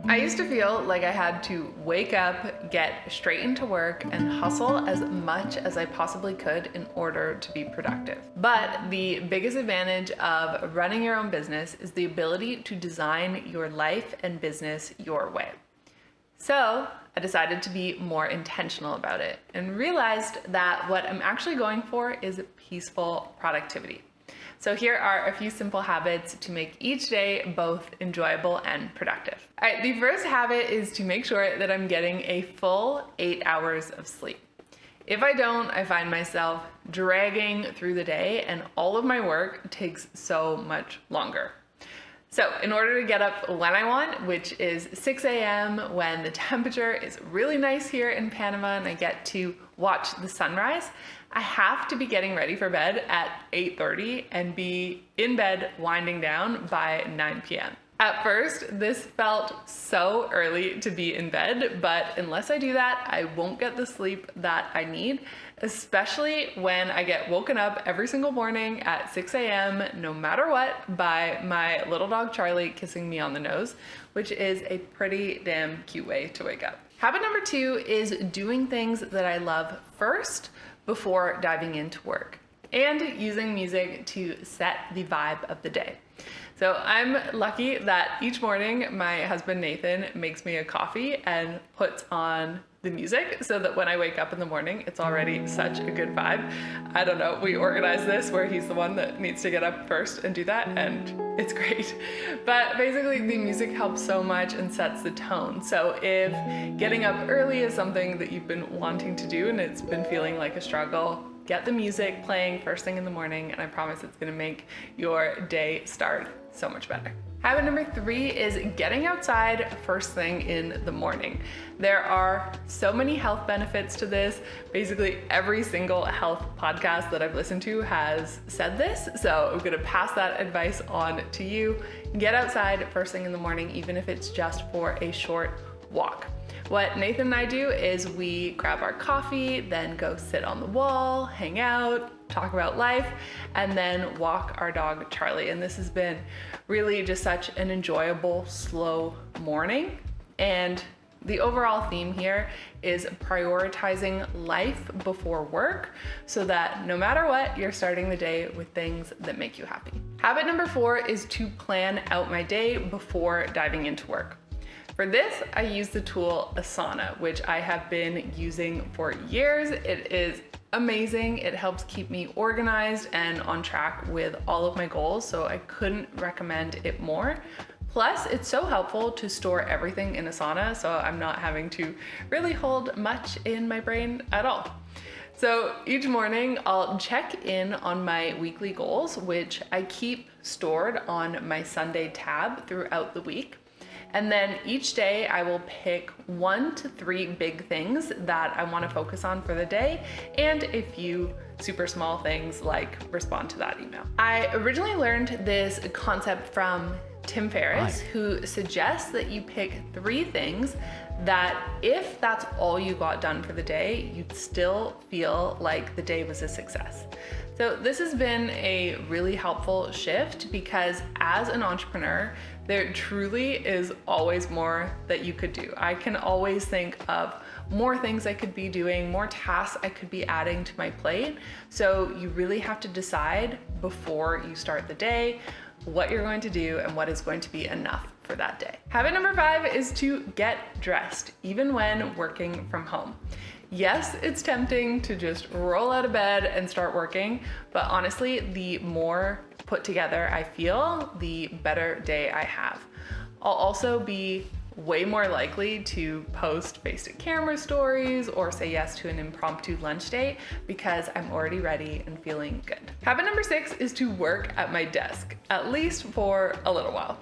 I used to feel like I had to wake up, get straight into work, and hustle as much as I possibly could in order to be productive. But the biggest advantage of running your own business is the ability to design your life and business your way. So I decided to be more intentional about it and realized that what I'm actually going for is peaceful productivity. So here are a few simple habits to make each day both enjoyable and productive. All right, the first habit is to make sure that I'm getting a full 8 hours of sleep. If I don't, I find myself dragging through the day and all of my work takes so much longer. So in order to get up when I want, which is 6 a.m. when the temperature is really nice here in Panama and I get to watch the sunrise, I have to be getting ready for bed at 8:30 and be in bed winding down by 9 p.m. At first, this felt so early to be in bed, but unless I do that, I won't get the sleep that I need, especially when I get woken up every single morning at 6 a.m., no matter what, by my little dog Charlie kissing me on the nose, which is a pretty damn cute way to wake up. Habit number 2 is doing things that I love first before diving into work, and using music to set the vibe of the day. So I'm lucky that each morning my husband Nathan makes me a coffee and puts on the music so that when I wake up in the morning, it's already such a good vibe. I don't know, we organize this where he's the one that needs to get up first and do that, and it's great. But basically the music helps so much and sets the tone. So if getting up early is something that you've been wanting to do and it's been feeling like a struggle, get the music playing first thing in the morning, and I promise it's gonna make your day start so much better. Habit number 3 is getting outside first thing in the morning. There are so many health benefits to this. Basically every single health podcast that I've listened to has said this, so I'm gonna pass that advice on to you. Get outside first thing in the morning, even if it's just for a short walk. What Nathan and I do is we grab our coffee, then go sit on the wall, hang out, talk about life, and then walk our dog Charlie. And this has been really just such an enjoyable, slow morning. And the overall theme here is prioritizing life before work so that no matter what, you're starting the day with things that make you happy. Habit number 4 is to plan out my day before diving into work. For this, I use the tool Asana, which I have been using for years. It is amazing. It helps keep me organized and on track with all of my goals, so I couldn't recommend it more. Plus, it's so helpful to store everything in Asana, so I'm not having to really hold much in my brain at all. So each morning I'll check in on my weekly goals, which I keep stored on my Sunday tab throughout the week. And then each day I will pick 1 to 3 big things that I want to focus on for the day and a few super small things like respond to that email. I originally learned this concept from Tim Ferriss, who suggests that you pick 3 things that if that's all you got done for the day, you'd still feel like the day was a success. So this has been a really helpful shift because as an entrepreneur, there truly is always more that you could do. I can always think of more things I could be doing, more tasks I could be adding to my plate. So you really have to decide before you start the day what you're going to do and what is going to be enough for that day. Habit number 5 is to get dressed, even when working from home. Yes, it's tempting to just roll out of bed and start working, but honestly, the more put together I feel, the better day I have. I'll also be way more likely to post face-to-camera stories or say yes to an impromptu lunch date because I'm already ready and feeling good. Habit number 6 is to work at my desk, at least for a little while.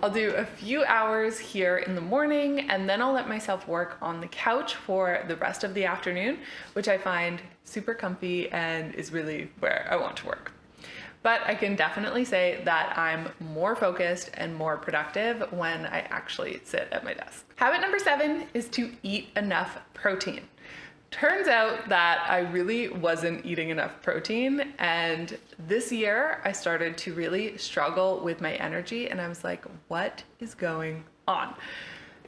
I'll do a few hours here in the morning and then I'll let myself work on the couch for the rest of the afternoon, which I find super comfy and is really where I want to work. But I can definitely say that I'm more focused and more productive when I actually sit at my desk. Habit number 7 is to eat enough protein. Turns out that I really wasn't eating enough protein, and this year I started to really struggle with my energy and I was like, what is going on?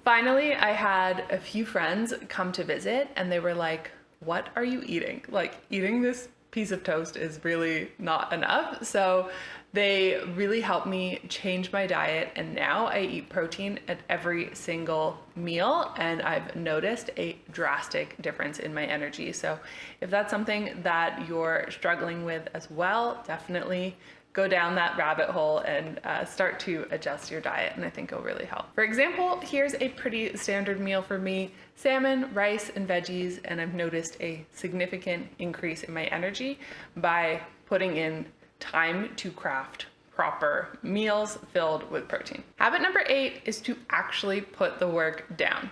Finally, I had a few friends come to visit and they were like, what are you eating? Like, eating this piece of toast is really not enough. So they really helped me change my diet, and now I eat protein at every single meal, and I've noticed a drastic difference in my energy. So if that's something that you're struggling with as well, definitely go down that rabbit hole and start to adjust your diet, and I think it'll really help. For example, here's a pretty standard meal for me: salmon, rice, and veggies, and I've noticed a significant increase in my energy by putting in time to craft proper meals filled with protein. Habit number 8 is to actually put the work down.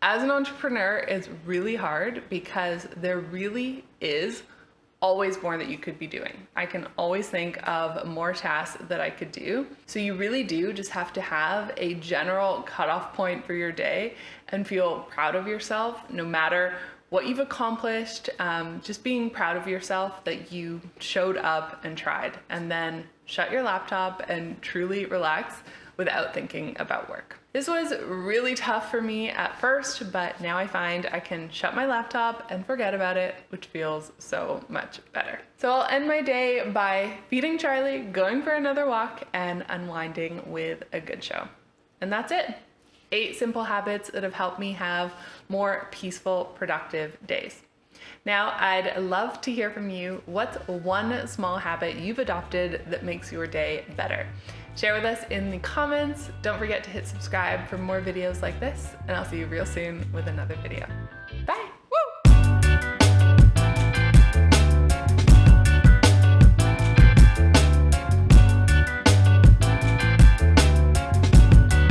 As an entrepreneur, it's really hard because there really is always more that you could be doing. I can always think of more tasks that I could do. So you really do just have to have a general cutoff point for your day and feel proud of yourself no matter what you've accomplished. Just being proud of yourself that you showed up and tried, and then shut your laptop and truly relax without thinking about work. This was really tough for me at first, but now I find I can shut my laptop and forget about it, which feels so much better. So I'll end my day by feeding Charlie, going for another walk, and unwinding with a good show. And that's it. 8 simple habits that have helped me have more peaceful, productive days. Now, I'd love to hear from you. What's one small habit you've adopted that makes your day better? Share with us in the comments. Don't forget to hit subscribe for more videos like this, and I'll see you real soon with another video.